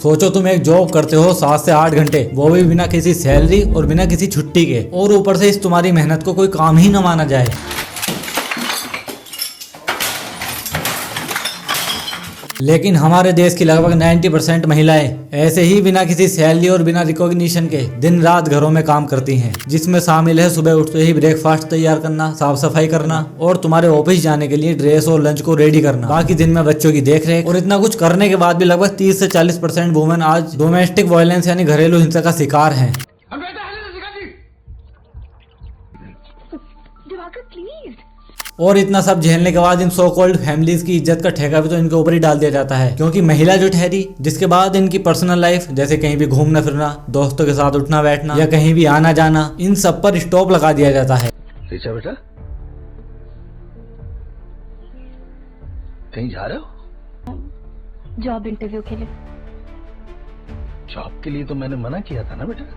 सोचो तुम एक जॉब करते हो 7 से 8 घंटे, वो भी बिना किसी सैलरी और बिना किसी छुट्टी के, और ऊपर से इस तुम्हारी मेहनत को कोई काम ही न माना जाए। लेकिन हमारे देश की लगभग 90% महिलाएं ऐसे ही बिना किसी सैलरी और बिना रिकॉग्निशन के दिन रात घरों में काम करती हैं, जिसमें शामिल है सुबह उठते ही ब्रेकफास्ट तैयार करना, साफ सफाई करना और तुम्हारे ऑफिस जाने के लिए ड्रेस और लंच को रेडी करना, बाकी दिन में बच्चों की देखरेख। और इतना कुछ करने के बाद भी लगभग 30 से 40% वुमेन आज डोमेस्टिक वायलेंस यानी घरेलू हिंसा का शिकार है। और इतना सब झेलने के बाद इन सो कॉल्ड फैमिलीज की इज्जत का ठेका भी तो इनके ऊपर ही डाल दिया जाता है, क्योंकि महिला जो ठहरी, जिसके बाद इनकी पर्सनल लाइफ जैसे कहीं भी घूमना फिरना, दोस्तों के साथ उठना बैठना या कहीं भी आना जाना, इन सब पर स्टॉप लगा दिया जाता है। ऋचा बेटा कहीं जा रहे हो? जॉब इंटरव्यू के लिए। जॉब के लिए तो मैंने मना किया था ना बेटा।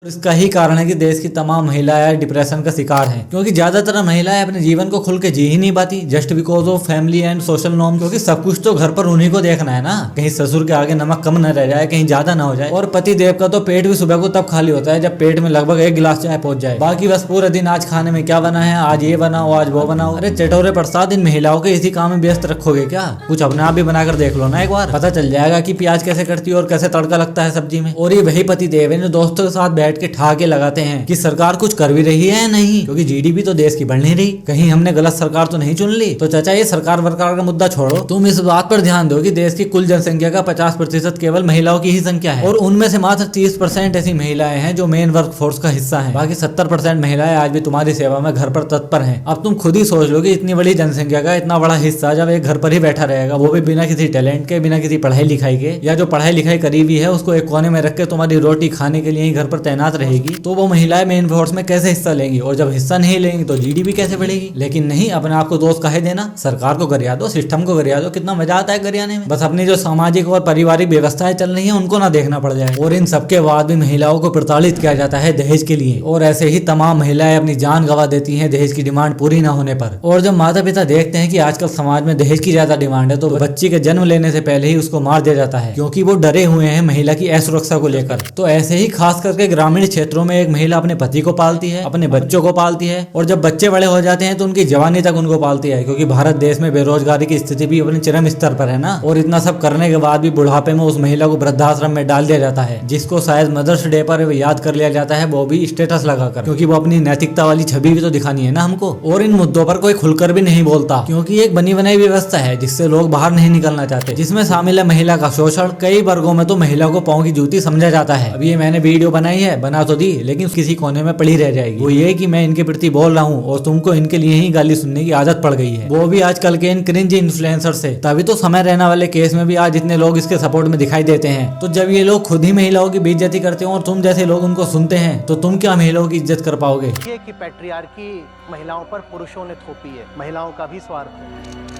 इसका ही कारण है कि देश की तमाम महिलाएं डिप्रेशन का शिकार हैं, क्योंकि ज्यादातर महिलाएं अपने जीवन को खुल के जी ही नहीं पाती, just because of family and social norm. क्योंकि सब कुछ तो घर पर उन्हीं को देखना है ना, कहीं ससुर के आगे नमक कम न रह जाए, कहीं ज्यादा ना हो जाए। और पति देव का तो पेट भी सुबह को तब खाली होता है जब पेट में लगभग 1 गिलास चाय पहुंच जाए। बाकी बस पूरे दिन आज खाने में क्या बना है, आज ये बनाओ, आज वो बनाओ। अरे चटोरे प्रसाद, इन महिलाओं के इसी काम में व्यस्त रखोगे क्या? कुछ अपने आप भी बनाकर देख लो ना, एक बार पता चल जाएगा कि प्याज कैसे करती है और कैसे तड़का लगता है सब्जी में। और ये वही पति देव है जो दोस्तों के साथ बैठ के ठहाके लगाते हैं कि सरकार कुछ कर भी रही है या नहीं, क्योंकि जीडीपी तो देश की बढ़ नहीं रही, कहीं हमने गलत सरकार तो नहीं चुन ली। तो चाचा ये सरकार वरकार का मुद्दा छोड़ो, तुम इस बात पर ध्यान दो कि देश की कुल जनसंख्या का 50% केवल महिलाओं की ही संख्या है, और उनमें से मात्र 30% ऐसी महिलाएं हैं जो मेन वर्क फोर्स का हिस्सा है। बाकी 70% महिलाएं आज भी तुम्हारी सेवा में घर पर तत्पर है। अब तुम खुद ही सोच लो कि इतनी बड़ी जनसंख्या का इतना बड़ा हिस्सा जब एक घर पर ही बैठा रहेगा, वो भी बिना किसी टैलेंट के, बिना किसी पढ़ाई लिखाई के, या जो पढ़ाई लिखाई करी हुई है उसको एक कोने में रख के तुम्हारी रोटी खाने के लिए ही घर पर तैनात रहेगी, तो वो महिलाएं मेन फोर्स में कैसे हिस्सा लेंगी? और जब हिस्सा नहीं लेंगी तो जीडीपी कैसे बढ़ेगी? लेकिन नहीं, अपने आप को दोष काहे देना, सरकार को गरिया दो, सिस्टम को गरिया दो। कितना मजा आता है गरियाने में। बस अपनी जो सामाजिक और पारिवारिक व्यवस्थाएं चल रही है उनको ना देखना पड़ जाए। और इन सबके बाद भी महिलाओं को प्रताड़ित किया जाता है दहेज के लिए, और ऐसे ही तमाम महिलाएं अपनी जान गंवा देती हैं दहेज की डिमांड पूरी ना होने पर। और जब माता पिता देखते हैं कि आजकल समाज में दहेज की ज्यादा डिमांड है, तो बच्ची के जन्म लेने से पहले ही उसको मार दिया जाता है, क्योंकि वो डरे हुए हैं महिला की असुरक्षा को लेकर। तो ऐसे ही खास करके ग्रामीण क्षेत्रों में एक महिला अपने पति को पालती है, अपने बच्चों को पालती है, और जब बच्चे बड़े हो जाते हैं तो उनकी जवानी तक उनको पालती है, क्योंकि भारत देश में बेरोजगारी की स्थिति भी अपने चरम स्तर पर है ना। और इतना सब करने के बाद भी बुढ़ापे में उस महिला को वृद्धाश्रम में डाल दिया जाता है, जिसको शायद मदर्स डे पर याद कर लिया जाता है, वो भी स्टेटस लगाकर, क्योंकि वो अपनी नैतिकता वाली छवि भी तो दिखानी है ना हमको। और इन मुद्दों पर कोई खुलकर भी नहीं बोलता, क्योंकि एक बनी बनाई व्यवस्था है जिससे लोग बाहर नहीं निकलना चाहते, जिसमें शामिल है महिला का शोषण। कई वर्गों में तो महिला को पांव की जूती समझा जाता है। अब ये मैंने वीडियो बनाई है, बना तो दी, लेकिन किसी कोने में पड़ी रह जाएगी। वो ये कि मैं इनके प्रति बोल रहा हूँ और तुमको इनके लिए ही गाली सुनने की आदत पड़ गई है, वो भी आजकल के इन क्रिंज इन्फ्लुएंसर से। तभी तो समय रहना वाले केस में भी आज इतने लोग इसके सपोर्ट में दिखाई देते हैं। तो जब ये लोग खुद ही महिलाओं की बेइज्जती करते हैं और तुम जैसे लोग उनको सुनते हैं, तो तुम क्या महिलाओं की इज्जत कर पाओगे? ये कि पैट्रियार्की महिलाओं पर पुरुषों ने थोपी है, महिलाओं का भी स्वार्थ है।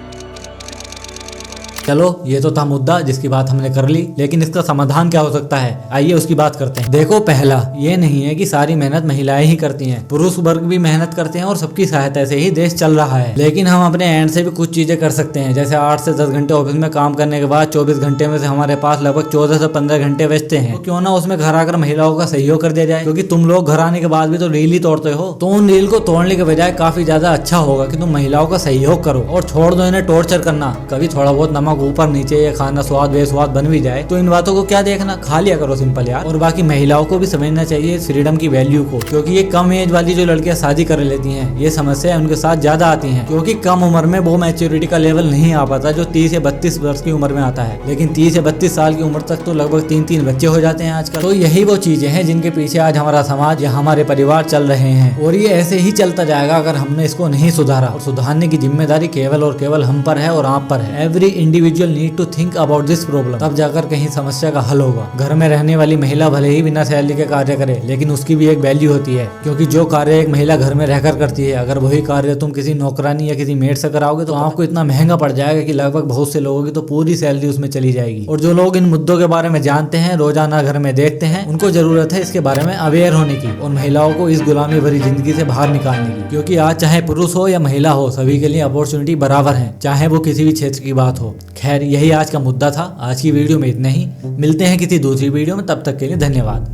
चलो ये तो था मुद्दा जिसकी बात हमने कर ली, लेकिन इसका समाधान क्या हो सकता है, आइए उसकी बात करते हैं। देखो, पहला ये नहीं है कि सारी मेहनत महिलाएं ही करती हैं, पुरुष वर्ग भी मेहनत करते हैं और सबकी सहायता से ही देश चल रहा है। लेकिन हम अपने एंड से भी कुछ चीजें कर सकते हैं, जैसे 8 से 10 घंटे ऑफिस में काम करने के बाद 24 घंटे में से हमारे पास लगभग 14 से 15 घंटे बचते हैं, तो क्यों ना उसमें घर आकर महिलाओं का सहयोग कर दिया जाए, क्योंकि तुम लोग घर आने के बाद भी तो रील ही तोड़ते हो। तो उन रील को तोड़ने के बजाय काफी ज्यादा अच्छा होगा कि तुम महिलाओं का सहयोग करो और छोड़ दो इन्हें टॉर्चर करना। कभी थोड़ा बहुत नमक ऊपर नीचे या खाना स्वाद बेस्वाद बन भी जाए तो इन बातों को क्या देखना, खा लिया करो सिंपल यार। और बाकी महिलाओं को भी समझना चाहिए इस फ्रीडम की वैल्यू को, क्योंकि ये कम एज वाली जो लड़कियां शादी कर लेती हैं, ये समस्या उनके साथ ज्यादा आती है, क्योंकि कम उम्र में वो मैच्योरिटी का लेवल नहीं आ पाता जो 30 से 32 वर्ष की उम्र में आता है। लेकिन 30 से 32 साल की उम्र तक तो लगभग 3-3 बच्चे हो जाते हैं आजकल। तो यही वो चीजें हैं जिनके पीछे आज हमारा समाज या हमारे परिवार चल रहे हैं, और ये ऐसे ही चलता जाएगा अगर हमने इसको नहीं सुधारा। और सुधारने की जिम्मेदारी केवल और केवल हम पर है और आप पर है। Every individual need to think about this problem, तब जाकर कहीं समस्या का हल होगा। घर में रहने वाली महिला भले ही बिना सैलरी के कार्य करे, लेकिन उसकी भी एक वैल्यू होती है, क्योंकि जो कार्य एक महिला घर में रहकर करती है, अगर वही कार्य तुम किसी नौकरानी या किसी मेड से कराओगे तो आपको इतना महंगा पड़ जाएगा कि लगभग बहुत से लोगों की तो पूरी सैलरी उसमें चली जाएगी। और जो लोग इन मुद्दों के बारे में जानते हैं, रोजाना घर में देखते हैं, उनको जरूरत है इसके बारे में अवेयर होने की और महिलाओं को इस गुलामी भरी जिंदगी से बाहर निकालने की, क्योंकि आज चाहे पुरुष हो या महिला हो, सभी के लिए अपॉर्चुनिटी बराबर है, चाहे वो किसी भी क्षेत्र की बात हो। खैर यही आज का मुद्दा था। आज की वीडियो में इतना ही, मिलते हैं किसी दूसरी वीडियो में, तब तक के लिए धन्यवाद।